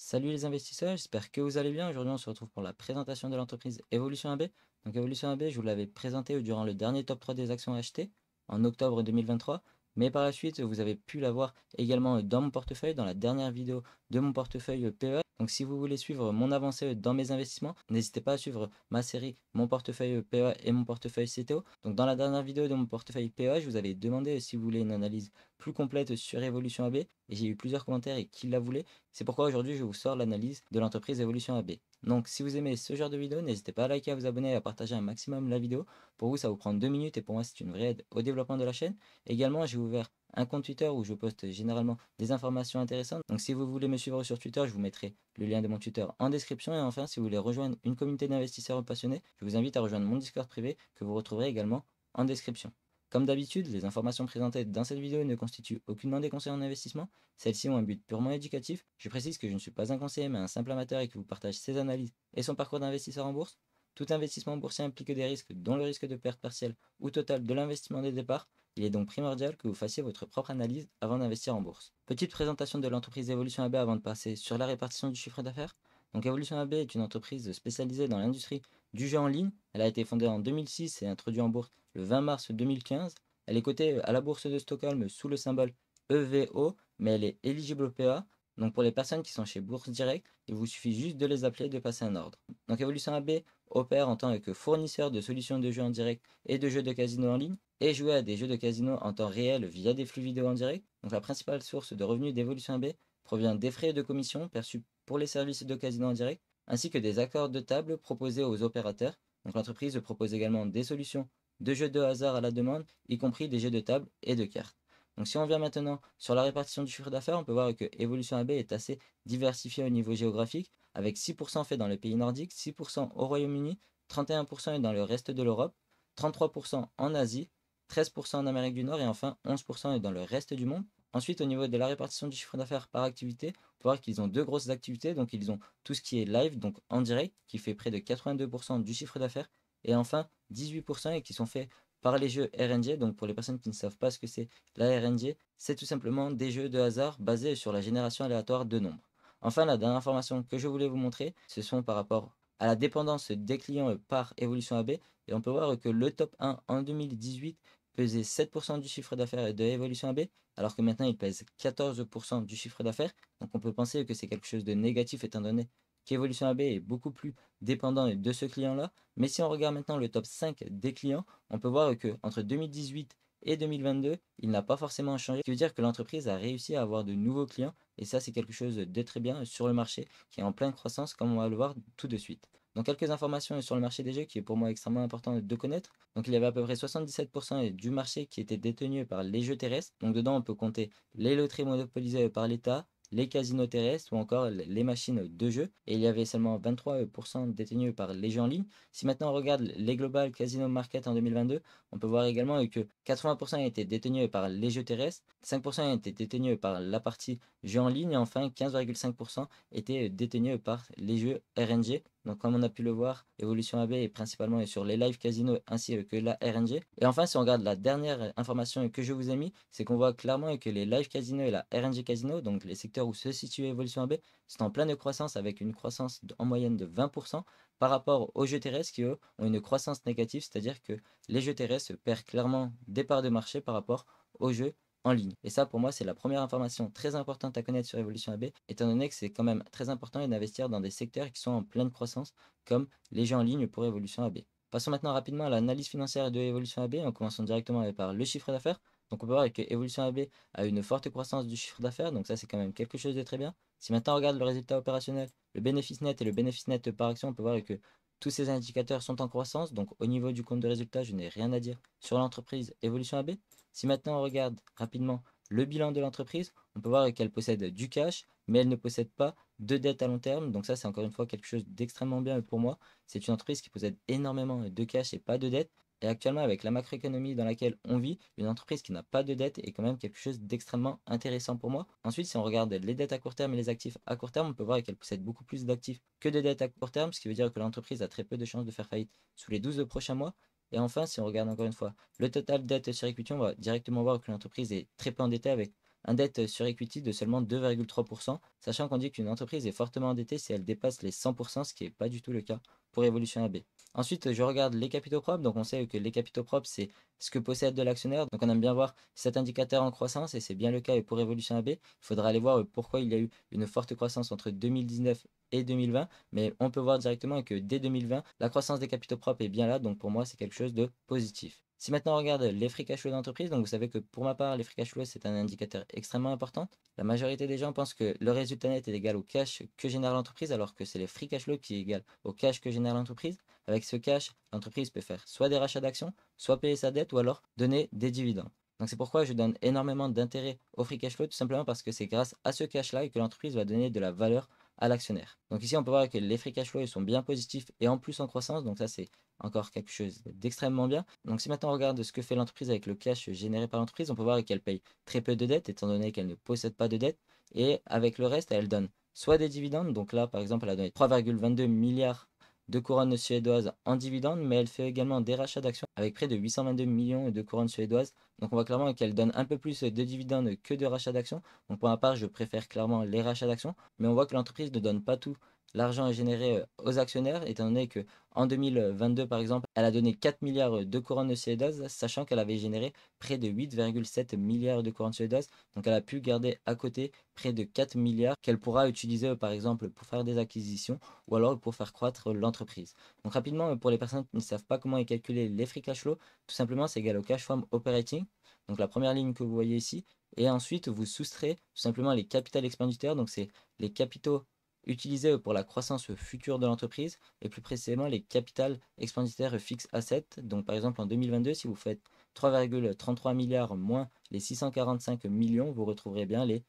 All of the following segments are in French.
Salut les investisseurs, j'espère que vous allez bien. Aujourd'hui, on se retrouve pour la présentation de l'entreprise Evolution AB. Donc, Evolution AB, je vous l'avais présenté durant le dernier top 3 des actions achetées en octobre 2023. Mais par la suite, vous avez pu la voir également dans mon portefeuille, dans la dernière vidéo de mon portefeuille PEA. Donc, si vous voulez suivre mon avancée dans mes investissements, n'hésitez pas à suivre ma série, mon portefeuille PEA et mon portefeuille CTO. Donc, dans la dernière vidéo de mon portefeuille PEA, je vous avais demandé si vous voulez une analyse plus complète sur Evolution AB. Et j'ai eu plusieurs commentaires et qui la voulaient. C'est pourquoi aujourd'hui je vous sors l'analyse de l'entreprise Evolution AB. Donc si vous aimez ce genre de vidéo, n'hésitez pas à liker, à vous abonner et à partager un maximum la vidéo. Pour vous, ça vous prend 2 minutes et pour moi, c'est une vraie aide au développement de la chaîne. Également, j'ai ouvert un compte Twitter où je poste généralement des informations intéressantes. Donc si vous voulez me suivre sur Twitter, je vous mettrai le lien de mon Twitter en description. Et enfin, si vous voulez rejoindre une communauté d'investisseurs passionnés, je vous invite à rejoindre mon Discord privé que vous retrouverez également en description. Comme d'habitude, les informations présentées dans cette vidéo ne constituent aucunement des conseils en investissement. Celles-ci ont un but purement éducatif. Je précise que je ne suis pas un conseiller mais un simple amateur et que vous partage ses analyses et son parcours d'investisseur en bourse. Tout investissement boursier implique des risques, dont le risque de perte partielle ou totale de l'investissement de départ. Il est donc primordial que vous fassiez votre propre analyse avant d'investir en bourse. Petite présentation de l'entreprise Evolution AB avant de passer sur la répartition du chiffre d'affaires. Donc Evolution AB est une entreprise spécialisée dans l'industrie du jeu en ligne. Elle a été fondée en 2006 et introduite en bourse le 20 mars 2015. Elle est cotée à la bourse de Stockholm sous le symbole EVO, mais elle est éligible au PA. Donc pour les personnes qui sont chez Bourse Direct, il vous suffit juste de les appeler et de passer un ordre. Donc Evolution AB opère en tant que fournisseur de solutions de jeux en direct et de jeux de casino en ligne et jouer à des jeux de casino en temps réel via des flux vidéo en direct. Donc la principale source de revenus d'Evolution AB provient des frais de commission perçus pour les services de casino en direct ainsi que des accords de table proposés aux opérateurs. Donc l'entreprise propose également des solutions de jeux de hasard à la demande, y compris des jeux de table et de cartes. Donc si on vient maintenant sur la répartition du chiffre d'affaires, on peut voir que Evolution AB est assez diversifiée au niveau géographique, avec 6% fait dans les pays nordiques, 6% au Royaume-Uni, 31% est dans le reste de l'Europe, 33% en Asie, 13% en Amérique du Nord et enfin 11% est dans le reste du monde. Ensuite, au niveau de la répartition du chiffre d'affaires par activité, on peut voir qu'ils ont deux grosses activités. Donc, ils ont tout ce qui est live, donc en direct, qui fait près de 82% du chiffre d'affaires. Et enfin, 18% et qui sont faits par les jeux RNG. Donc pour les personnes qui ne savent pas ce que c'est la RNG, c'est tout simplement des jeux de hasard basés sur la génération aléatoire de nombres. Enfin, la dernière information que je voulais vous montrer, ce sont par rapport à la dépendance des clients par Evolution AB. Et on peut voir que le top 1 en 2018 pesait 7% du chiffre d'affaires de Evolution AB, alors que maintenant il pèse 14% du chiffre d'affaires. Donc on peut penser que c'est quelque chose de négatif étant donné qu'Evolution AB est beaucoup plus dépendant de ce client-là. Mais si on regarde maintenant le top 5 des clients, on peut voir que entre 2018 et 2022, il n'a pas forcément changé. Ce qui veut dire que l'entreprise a réussi à avoir de nouveaux clients. Et ça, c'est quelque chose de très bien sur le marché qui est en pleine croissance, comme on va le voir tout de suite. Donc quelques informations sur le marché des jeux qui est pour moi extrêmement important de connaître. Donc il y avait à peu près 77% du marché qui était détenu par les jeux terrestres. Donc dedans on peut compter les loteries monopolisées par l'État, les casinos terrestres ou encore les machines de jeu. Et il y avait seulement 23% détenus par les jeux en ligne. Si maintenant on regarde les Global Casino Market en 2022, on peut voir également que 80% étaient détenus par les jeux terrestres, 5% étaient détenus par la partie jeux en ligne et enfin 15,5% étaient détenus par les jeux RNG. Donc comme on a pu le voir, Evolution AB est principalement sur les live casinos ainsi que la RNG. Et enfin, si on regarde la dernière information que je vous ai mis, c'est qu'on voit clairement que les live casinos et la RNG casino, donc les secteurs où se situe Evolution AB, sont en pleine croissance avec une croissance en moyenne de 20% par rapport aux jeux terrestres qui, eux, ont une croissance négative, c'est-à-dire que les jeux terrestres perdent clairement des parts de marché par rapport aux jeux en ligne. Et ça, pour moi, c'est la première information très importante à connaître sur Evolution AB, étant donné que c'est quand même très important d'investir dans des secteurs qui sont en pleine croissance, comme les jeux en ligne pour Evolution AB. Passons maintenant rapidement à l'analyse financière de Evolution AB, en commençant directement par le chiffre d'affaires. Donc on peut voir que Evolution AB a une forte croissance du chiffre d'affaires, donc ça c'est quand même quelque chose de très bien. Si maintenant on regarde le résultat opérationnel, le bénéfice net et le bénéfice net par action, on peut voir que tous ces indicateurs sont en croissance, donc au niveau du compte de résultat, je n'ai rien à dire sur l'entreprise Evolution AB. Si maintenant on regarde rapidement le bilan de l'entreprise, on peut voir qu'elle possède du cash, mais elle ne possède pas de dette à long terme. Donc ça, c'est encore une fois quelque chose d'extrêmement bien pour moi. C'est une entreprise qui possède énormément de cash et pas de dette. Et actuellement, avec la macroéconomie dans laquelle on vit, une entreprise qui n'a pas de dette est quand même quelque chose d'extrêmement intéressant pour moi. Ensuite, si on regarde les dettes à court terme et les actifs à court terme, on peut voir qu'elle possède beaucoup plus d'actifs que de dettes à court terme, ce qui veut dire que l'entreprise a très peu de chances de faire faillite sous les 12 prochains mois. Et enfin, si on regarde encore une fois le total dette sur equity, on va directement voir que l'entreprise est très peu endettée avec un dette sur equity de seulement 2,3%, sachant qu'on dit qu'une entreprise est fortement endettée si elle dépasse les 100%, ce qui n'est pas du tout le cas pour Evolution AB. Ensuite, je regarde les capitaux propres. Donc, on sait que les capitaux propres, c'est ce que possède de l'actionnaire. Donc, on aime bien voir cet indicateur en croissance et c'est bien le cas pour Evolution AB. Il faudra aller voir pourquoi il y a eu une forte croissance entre 2019 et 2020. Mais on peut voir directement que dès 2020, la croissance des capitaux propres est bien là. Donc, pour moi, c'est quelque chose de positif. Si maintenant on regarde les free cash flow d'entreprise, donc vous savez que pour ma part, les free cash flow, c'est un indicateur extrêmement important. La majorité des gens pensent que le résultat net est égal au cash que génère l'entreprise, alors que c'est les free cash flow qui est égal au cash que génère l'entreprise. Avec ce cash, l'entreprise peut faire soit des rachats d'actions, soit payer sa dette, ou alors donner des dividendes. Donc c'est pourquoi je donne énormément d'intérêt au free cash flow, tout simplement parce que c'est grâce à ce cash-là que l'entreprise va donner de la valeur à l'actionnaire. Donc ici, on peut voir que les free cash flow ils sont bien positifs et en plus en croissance, donc ça c'est encore quelque chose d'extrêmement bien. Donc si maintenant on regarde ce que fait l'entreprise avec le cash généré par l'entreprise, on peut voir qu'elle paye très peu de dettes, étant donné qu'elle ne possède pas de dettes, et avec le reste, elle donne soit des dividendes, donc là par exemple elle a donné 3,22 milliards de couronnes suédoises en dividendes, mais elle fait également des rachats d'actions avec près de 822 millions de couronnes suédoises. Donc on voit clairement qu'elle donne un peu plus de dividendes que de rachats d'actions. Donc pour ma part, je préfère clairement les rachats d'actions, mais on voit que l'entreprise ne donne pas tout l'argent est généré aux actionnaires, étant donné que en 2022, par exemple, elle a donné 4 milliards de couronnes suédoises, sachant qu'elle avait généré près de 8,7 milliards de couronnes suédoises. Donc elle a pu garder à côté près de 4 milliards qu'elle pourra utiliser, par exemple, pour faire des acquisitions ou alors pour faire croître l'entreprise. Donc rapidement, pour les personnes qui ne savent pas comment est calculé les free cash flow, tout simplement, c'est égal au cash from operating. Donc la première ligne que vous voyez ici. Et ensuite, vous soustrayez tout simplement les capital expenditures. Donc c'est les capitaux utilisés pour la croissance future de l'entreprise et plus précisément les capital expenditures fixes assets. Donc par exemple en 2022, si vous faites 3,33 milliards moins les 645 millions, vous retrouverez bien les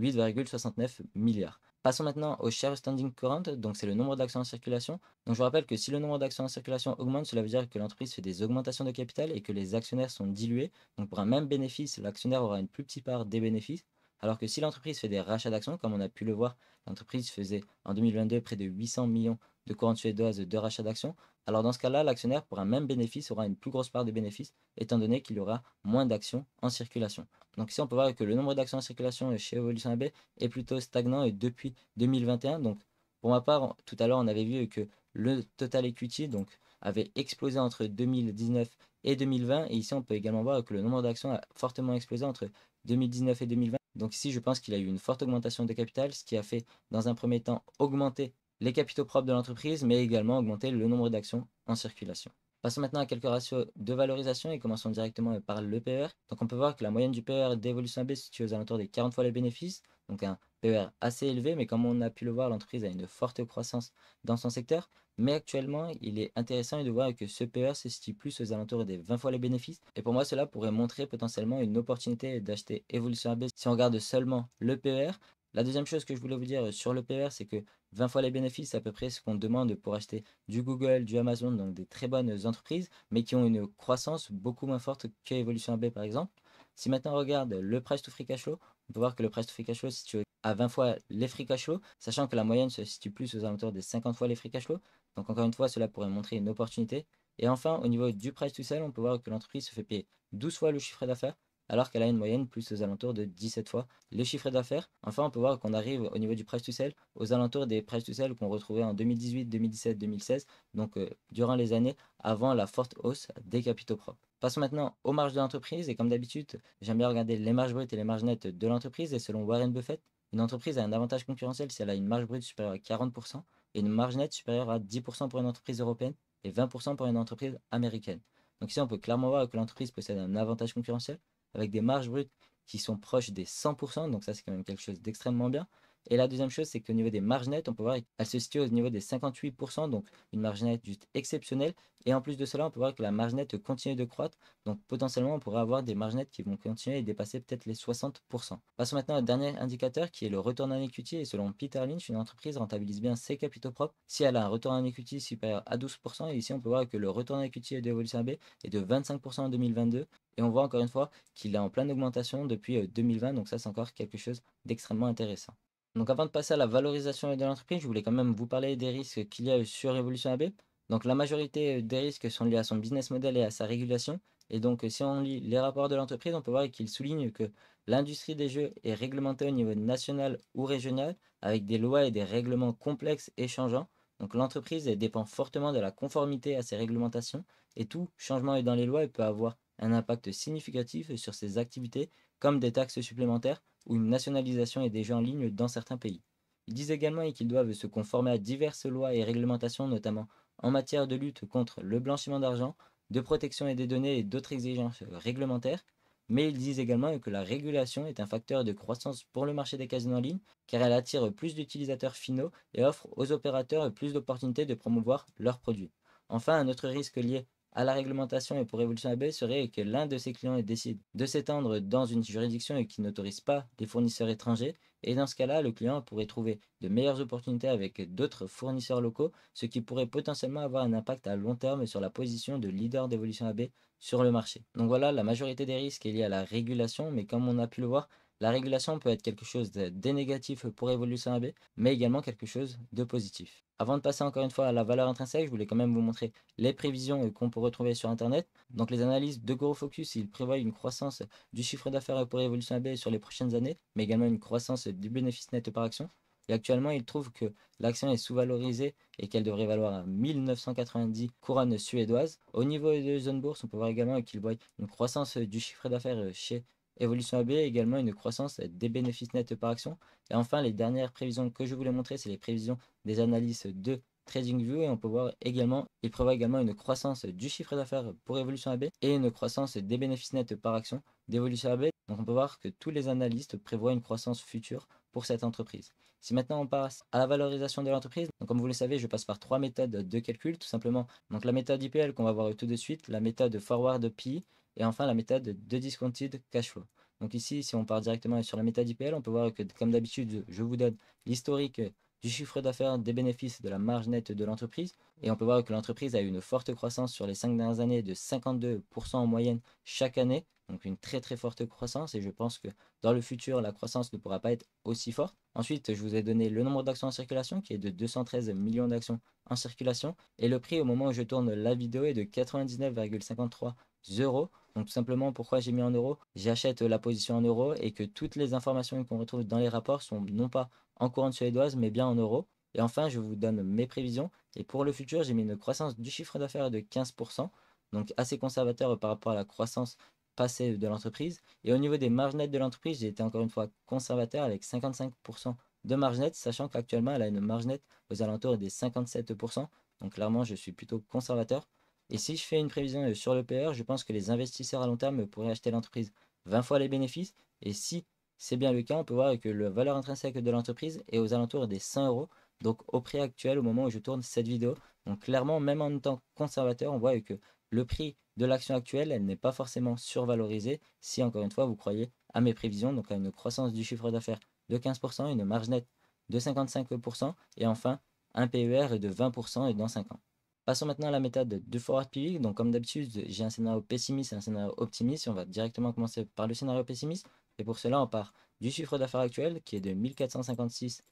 8,69 milliards. Passons maintenant au share standing current, donc c'est le nombre d'actions en circulation. Donc je vous rappelle que si le nombre d'actions en circulation augmente, cela veut dire que l'entreprise fait des augmentations de capital et que les actionnaires sont dilués. Donc pour un même bénéfice, l'actionnaire aura une plus petite part des bénéfices. Alors que si l'entreprise fait des rachats d'actions, comme on a pu le voir, l'entreprise faisait en 2022 près de 800 millions de couronnes suédoises de rachats d'actions. Alors dans ce cas-là, l'actionnaire pour un même bénéfice aura une plus grosse part des bénéfices, étant donné qu'il y aura moins d'actions en circulation. Donc ici, on peut voir que le nombre d'actions en circulation chez Evolution AB est plutôt stagnant et depuis 2021. Donc pour ma part, tout à l'heure, on avait vu que le total equity donc, avait explosé entre 2019 et 2020. Et ici, on peut également voir que le nombre d'actions a fortement explosé entre 2019 et 2020. Donc ici, je pense qu'il y a eu une forte augmentation de capital, ce qui a fait, dans un premier temps, augmenter les capitaux propres de l'entreprise, mais également augmenter le nombre d'actions en circulation. Passons maintenant à quelques ratios de valorisation et commençons directement par le PER. Donc on peut voir que la moyenne du PER d'Evolution AB se situe aux alentours des 40 fois les bénéfices, donc un PER assez élevé, mais comme on a pu le voir, l'entreprise a une forte croissance dans son secteur. Mais actuellement, il est intéressant de voir que ce PER se situe plus aux alentours des 20 fois les bénéfices. Et pour moi, cela pourrait montrer potentiellement une opportunité d'acheter Evolution AB si on regarde seulement le PER. La deuxième chose que je voulais vous dire sur le PER, c'est que 20 fois les bénéfices, c'est à peu près ce qu'on demande pour acheter du Google, du Amazon, donc des très bonnes entreprises, mais qui ont une croissance beaucoup moins forte qu'Evolution AB par exemple. Si maintenant on regarde le price to free cash flow, on peut voir que le price to free cash flow se situe à 20 fois les free cash flow, sachant que la moyenne se situe plus aux alentours des 50 fois les free cash flow. Donc encore une fois, cela pourrait montrer une opportunité. Et enfin, au niveau du price to sell, on peut voir que l'entreprise se fait payer 12 fois le chiffre d'affaires, alors qu'elle a une moyenne plus aux alentours de 17 fois le chiffre d'affaires. Enfin, on peut voir qu'on arrive au niveau du price to sell aux alentours des price to sell qu'on retrouvait en 2018, 2017, 2016, donc durant les années avant la forte hausse des capitaux propres. Passons maintenant aux marges de l'entreprise et comme d'habitude, j'aime bien regarder les marges brutes et les marges nettes de l'entreprise et selon Warren Buffett, une entreprise a un avantage concurrentiel si elle a une marge brute supérieure à 40% et une marge nette supérieure à 10% pour une entreprise européenne et 20% pour une entreprise américaine. Donc ici, on peut clairement voir que l'entreprise possède un avantage concurrentiel avec des marges brutes qui sont proches des 100%, donc ça c'est quand même quelque chose d'extrêmement bien. Et la deuxième chose, c'est qu'au niveau des marges nettes, on peut voir qu'elle se situe au niveau des 58%, donc une marge nette juste exceptionnelle. Et en plus de cela, on peut voir que la marge nette continue de croître, donc potentiellement on pourrait avoir des marges nettes qui vont continuer et dépasser peut-être les 60%. Passons maintenant au dernier indicateur qui est le return on equity. Et selon Peter Lynch, une entreprise rentabilise bien ses capitaux propres si elle a un return on equity supérieur à 12%. Et ici, on peut voir que le return on equity d'Evolution AB est de 25% en 2022. Et on voit encore une fois qu'il est en pleine augmentation depuis 2020, donc ça c'est encore quelque chose d'extrêmement intéressant. Donc avant de passer à la valorisation de l'entreprise, je voulais quand même vous parler des risques qu'il y a sur Evolution AB. Donc la majorité des risques sont liés à son business model et à sa régulation. Et donc si on lit les rapports de l'entreprise, on peut voir qu'il souligne que l'industrie des jeux est réglementée au niveau national ou régional avec des lois et des règlements complexes et changeants. Donc l'entreprise elle dépend fortement de la conformité à ces réglementations et tout changement dans les lois il peut avoir un impact significatif sur ses activités comme des taxes supplémentaires ou une nationalisation des jeux en ligne dans certains pays. Ils disent également qu'ils doivent se conformer à diverses lois et réglementations, notamment en matière de lutte contre le blanchiment d'argent, de protection des données et d'autres exigences réglementaires. Mais ils disent également que la régulation est un facteur de croissance pour le marché des casinos en ligne, car elle attire plus d'utilisateurs finaux et offre aux opérateurs plus d'opportunités de promouvoir leurs produits. Enfin, un autre risque lié à la réglementation et pour Evolution AB serait que l'un de ses clients décide de s'étendre dans une juridiction et qui n'autorise pas des fournisseurs étrangers. Et dans ce cas-là, le client pourrait trouver de meilleures opportunités avec d'autres fournisseurs locaux, ce qui pourrait potentiellement avoir un impact à long terme sur la position de leader d'Evolution AB sur le marché. Donc voilà, la majorité des risques est liée à la régulation, mais comme on a pu le voir, la régulation peut être quelque chose de négatif pour Evolution AB, mais également quelque chose de positif. Avant de passer encore une fois à la valeur intrinsèque, je voulais quand même vous montrer les prévisions qu'on peut retrouver sur Internet. Donc les analyses de GoFocus, ils prévoient une croissance du chiffre d'affaires pour Evolution AB sur les prochaines années, mais également une croissance du bénéfice net par action. Et actuellement, ils trouvent que l'action est sous-valorisée et qu'elle devrait valoir à 1990 couronnes suédoises. Au niveau de Zone Bourse, on peut voir également qu'ils voient une croissance du chiffre d'affaires chez Evolution AB et également une croissance des bénéfices nets par action. Et enfin, les dernières prévisions que je voulais montrer, c'est les prévisions des analyses de TradingView et on peut voir également, il prévoit également une croissance du chiffre d'affaires pour Evolution AB et une croissance des bénéfices nets par action d'Evolution AB. Donc on peut voir que tous les analystes prévoient une croissance future pour cette entreprise. Si maintenant on passe à la valorisation de l'entreprise, donc comme vous le savez, je passe par trois méthodes de calcul, tout simplement. Donc la méthode IPL qu'on va voir tout de suite, la méthode Forward PE et enfin la méthode de Discounted Cash Flow. Donc ici, si on part directement sur la méthode IPL, on peut voir que comme d'habitude, je vous donne l'historique du chiffre d'affaires, des bénéfices, de la marge nette de l'entreprise. Et on peut voir que l'entreprise a eu une forte croissance sur les 5 dernières années de 52% en moyenne chaque année. Donc une très très forte croissance et je pense que dans le futur, la croissance ne pourra pas être aussi forte. Ensuite, je vous ai donné le nombre d'actions en circulation qui est de 213 millions d'actions en circulation. Et le prix au moment où je tourne la vidéo est de 99,53 euros. Donc tout simplement, pourquoi j'ai mis en euros? J'achète la position en euros et que toutes les informations qu'on retrouve dans les rapports sont non pas en couronne suédoise, mais bien en euros. Et enfin, je vous donne mes prévisions. Et pour le futur, j'ai mis une croissance du chiffre d'affaires de 15%, donc assez conservateur par rapport à la croissance passée de l'entreprise. Et au niveau des marges nettes de l'entreprise, j'ai été encore une fois conservateur avec 55% de marge nette, sachant qu'actuellement, elle a une marge nette aux alentours des 57%. Donc clairement, je suis plutôt conservateur. Et si je fais une prévision sur le PR, je pense que les investisseurs à long terme pourraient acheter l'entreprise 20 fois les bénéfices. Et si c'est bien le cas, on peut voir que la valeur intrinsèque de l'entreprise est aux alentours des 100 euros, donc au prix actuel au moment où je tourne cette vidéo. Donc clairement, même en étant conservateur, on voit que le prix de l'action actuelle, elle n'est pas forcément survalorisée si encore une fois vous croyez à mes prévisions, donc à une croissance du chiffre d'affaires de 15%, une marge nette de 55% et enfin un PER de 20% et dans 5 ans. Passons maintenant à la méthode de Forward PE. Donc comme d'habitude, j'ai un scénario pessimiste et un scénario optimiste. Et on va directement commencer par le scénario pessimiste. Et pour cela, on part du chiffre d'affaires actuel qui est de 1456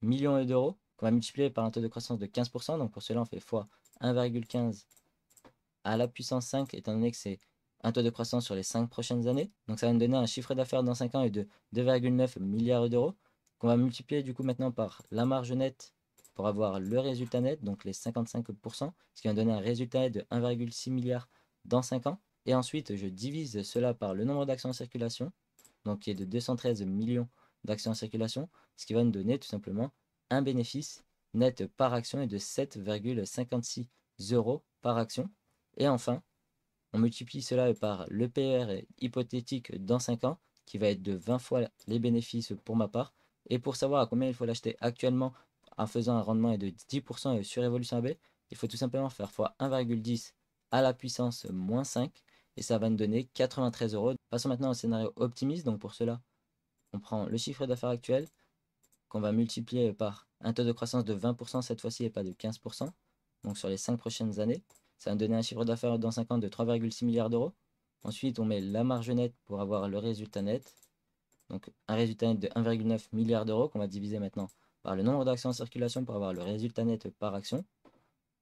millions d'euros, qu'on va multiplier par un taux de croissance de 15%. Donc pour cela, on fait fois 1,15 à la puissance 5, étant donné que c'est un taux de croissance sur les 5 prochaines années. Donc ça va nous donner un chiffre d'affaires dans 5 ans de 2,9 milliards d'euros, qu'on va multiplier du coup maintenant par la marge nette pour avoir le résultat net, donc les 55%, ce qui va donner un résultat net de 1,6 milliard dans 5 ans. Et ensuite, je divise cela par le nombre d'actions en circulation, donc qui est de 213 millions d'actions en circulation, ce qui va nous donner tout simplement un bénéfice net par action est de 7,56 euros par action. Et enfin, on multiplie cela par le PR hypothétique dans 5 ans, qui va être de 20 fois les bénéfices pour ma part. Et pour savoir à combien il faut l'acheter actuellement en faisant un rendement de 10% sur Evolution AB, il faut tout simplement faire fois 1,10 à la puissance moins 5 et ça va nous donner 93 euros. Passons maintenant au scénario optimiste. Donc pour cela, on prend le chiffre d'affaires actuel qu'on va multiplier par un taux de croissance de 20% cette fois-ci et pas de 15%. Donc sur les 5 prochaines années, ça va nous donner un chiffre d'affaires dans 5 ans de 3,6 milliards d'euros. Ensuite, on met la marge nette pour avoir le résultat net. Donc un résultat net de 1,9 milliard d'euros qu'on va diviser maintenant par le nombre d'actions en circulation pour avoir le résultat net par action.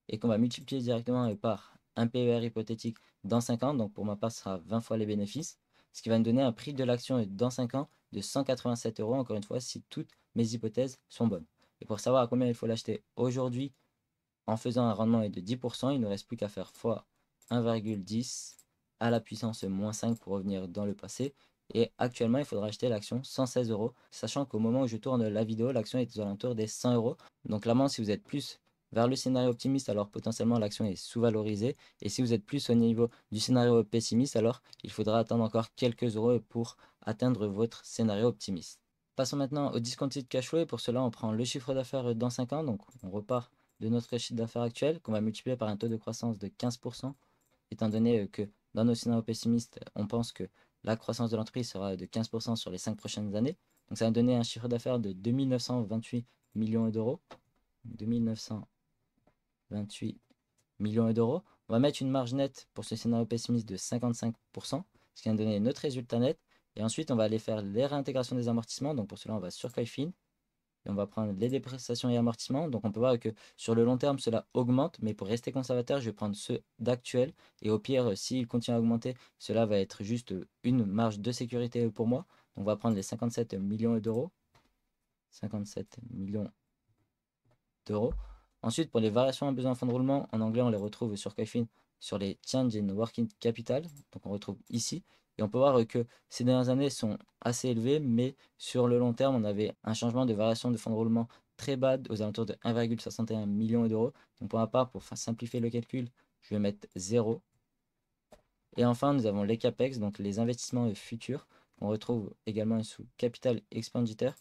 Et qu'on va multiplier directement par un PER hypothétique dans 5 ans. Donc pour ma part, ce sera 20 fois les bénéfices. ce qui va me donner un prix de l'action dans 5 ans de 187 euros, encore une fois, si toutes mes hypothèses sont bonnes. Et pour savoir à combien il faut l'acheter aujourd'hui, en faisant un rendement de 10%, il ne reste plus qu'à faire fois 1,10 à la puissance moins 5 pour revenir dans le passé. Et actuellement, il faudra acheter l'action 116 euros, sachant qu'au moment où je tourne la vidéo, l'action est aux alentours des 100 euros. Donc clairement, si vous êtes plus vers le scénario optimiste, alors potentiellement l'action est sous-valorisée. Et si vous êtes plus au niveau du scénario pessimiste, alors il faudra attendre encore quelques euros pour atteindre votre scénario optimiste. Passons maintenant au discounted cash flow et pour cela, on prend le chiffre d'affaires dans 5 ans. Donc on repart de notre chiffre d'affaires actuel qu'on va multiplier par un taux de croissance de 15%, étant donné que dans nos scénarios pessimistes, on pense que la croissance de l'entreprise sera de 15% sur les 5 prochaines années. Donc ça va donner un chiffre d'affaires de 2928 millions d'euros. 2928 millions d'euros. On va mettre une marge nette pour ce scénario pessimiste de 55%, ce qui va donner notre résultat net. Et ensuite, on va aller faire les réintégrations des amortissements. Donc pour cela, on va sur Coifin et on va prendre les dépréciations et amortissements. Donc on peut voir que sur le long terme, cela augmente, mais pour rester conservateur, je vais prendre ceux d'actuel. Et au pire, s'il continue à augmenter, cela va être juste une marge de sécurité pour moi. Donc on va prendre les 57 millions d'euros. 57 millions d'euros. Ensuite, pour les variations à besoin en fonds de roulement, en anglais, on les retrouve sur Coifin sur les Change in Working Capital. Donc on retrouve ici. Et on peut voir que ces dernières années sont assez élevées, mais sur le long terme, on avait un changement de variation de fonds de roulement très bas aux alentours de 1,61 million d'euros. Donc pour ma part, pour simplifier le calcul, je vais mettre 0. Et enfin, nous avons les CAPEX, donc les investissements futurs, qu'on retrouve également sous Capital Expenditure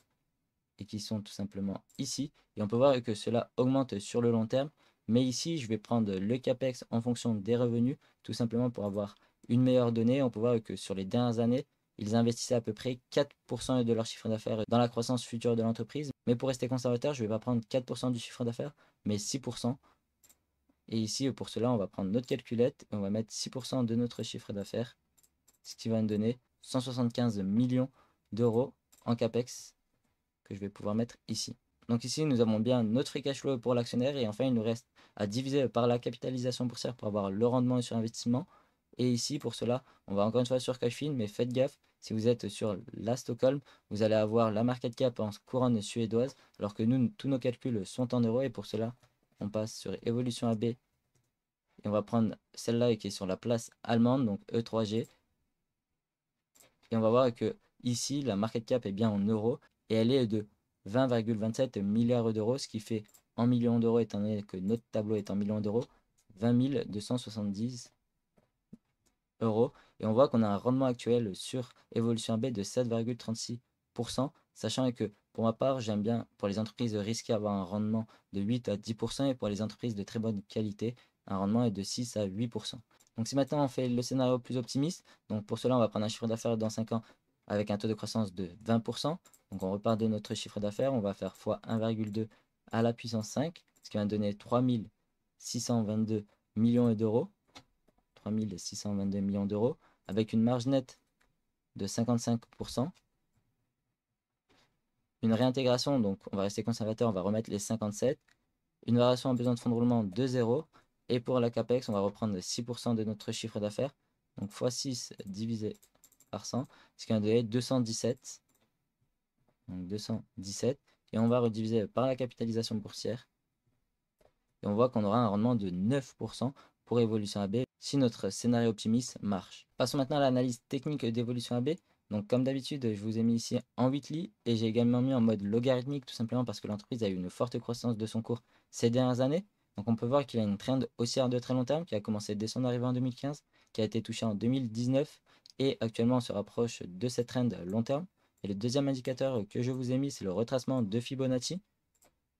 et qui sont tout simplement ici. Et on peut voir que cela augmente sur le long terme. Mais ici, je vais prendre le CAPEX en fonction des revenus, tout simplement pour avoir une meilleure donnée. On peut voir que sur les dernières années, ils investissaient à peu près 4% de leur chiffre d'affaires dans la croissance future de l'entreprise. Mais pour rester conservateur, je ne vais pas prendre 4% du chiffre d'affaires, mais 6%. Et ici, pour cela, on va prendre notre calculette et on va mettre 6% de notre chiffre d'affaires, ce qui va nous donner 175 millions d'euros en CAPEX que je vais pouvoir mettre ici. Donc ici, nous avons bien notre free cash flow pour l'actionnaire et enfin, il nous reste à diviser par la capitalisation boursière pour avoir le rendement sur investissement. Et ici, pour cela, on va encore une fois sur Cashfin, mais faites gaffe, si vous êtes sur la Stockholm, vous allez avoir la market cap en couronne suédoise, alors que nous, tous nos calculs sont en euros et pour cela, on passe sur Evolution AB et on va prendre celle-là qui est sur la place allemande, donc E3G. Et on va voir que ici, la market cap est bien en euros et elle est de 20,27 milliards d'euros, ce qui fait en millions d'euros, étant donné que notre tableau est en millions d'euros, 20 270 euros. Et on voit qu'on a un rendement actuel sur Evolution AB de 7,36%, sachant que pour ma part, j'aime bien pour les entreprises risquées avoir un rendement de 8 à 10% et pour les entreprises de très bonne qualité, un rendement est de 6 à 8%. Donc si maintenant on fait le scénario plus optimiste, donc pour cela on va prendre un chiffre d'affaires dans 5 ans avec un taux de croissance de 20%. Donc on repart de notre chiffre d'affaires, on va faire x 1,2 à la puissance 5, ce qui va donner 3622 millions d'euros. 3622 millions d'euros, avec une marge nette de 55%. Une réintégration, donc on va rester conservateur, on va remettre les 57. Une variation en besoin de fonds de roulement de 0. Et pour la CAPEX, on va reprendre 6% de notre chiffre d'affaires. Donc x6 divisé par 100, ce qui va donner 217. Donc 217. Et on va rediviser par la capitalisation boursière. Et on voit qu'on aura un rendement de 9% pour Evolution AB si notre scénario optimiste marche. Passons maintenant à l'analyse technique d'Evolution AB. Donc comme d'habitude, je vous ai mis ici en weekly et j'ai également mis en mode logarithmique tout simplement parce que l'entreprise a eu une forte croissance de son cours ces dernières années. Donc on peut voir qu'il a une trend haussière de très long terme qui a commencé dès son arrivée en 2015, qui a été touchée en 2019 et actuellement on se rapproche de cette trend long terme. Et le deuxième indicateur que je vous ai mis, c'est le retracement de Fibonacci.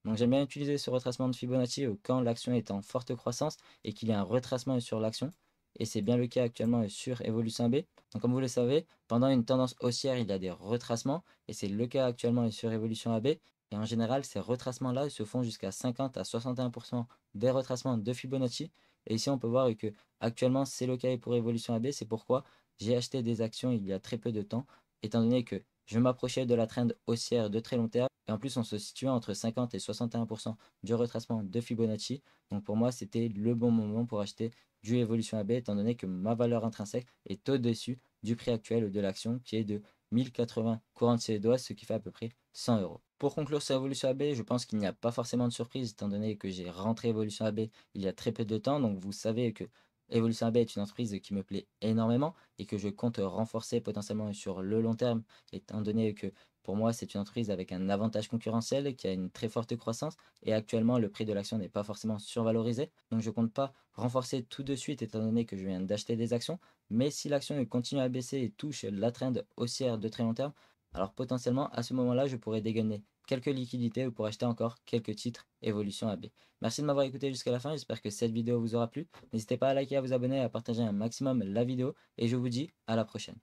Donc j'aime bien utiliser ce retracement de Fibonacci quand l'action est en forte croissance et qu'il y a un retracement sur l'action. Et c'est bien le cas actuellement sur Evolution AB. Donc comme vous le savez, pendant une tendance haussière, il y a des retracements. Et c'est le cas actuellement sur Evolution AB. Et en général, ces retracements-là se font jusqu'à 50 à 61% des retracements de Fibonacci. Et ici, on peut voir que actuellement, c'est le cas pour Evolution AB. C'est pourquoi j'ai acheté des actions il y a très peu de temps, étant donné que je m'approchais de la trend haussière de très long terme. Et en plus, on se situait entre 50 et 61% du retracement de Fibonacci. Donc pour moi, c'était le bon moment pour acheter du Evolution AB, étant donné que ma valeur intrinsèque est au-dessus du prix actuel de l'action, qui est de 1080 courants de CFA, ce qui fait à peu près 100 euros. Pour conclure sur Evolution AB, je pense qu'il n'y a pas forcément de surprise, étant donné que j'ai rentré Evolution AB il y a très peu de temps. Donc vous savez que Evolution AB est une entreprise qui me plaît énormément et que je compte renforcer potentiellement sur le long terme, étant donné que pour moi, c'est une entreprise avec un avantage concurrentiel qui a une très forte croissance et actuellement, le prix de l'action n'est pas forcément survalorisé. Donc, je ne compte pas renforcer tout de suite étant donné que je viens d'acheter des actions. Mais si l'action continue à baisser et touche la trend haussière de très long terme, alors potentiellement, à ce moment-là, je pourrais dégainer quelques liquidités pour acheter encore quelques titres Evolution AB. Merci de m'avoir écouté jusqu'à la fin. J'espère que cette vidéo vous aura plu. N'hésitez pas à liker, à vous abonner, à partager un maximum la vidéo et je vous dis à la prochaine.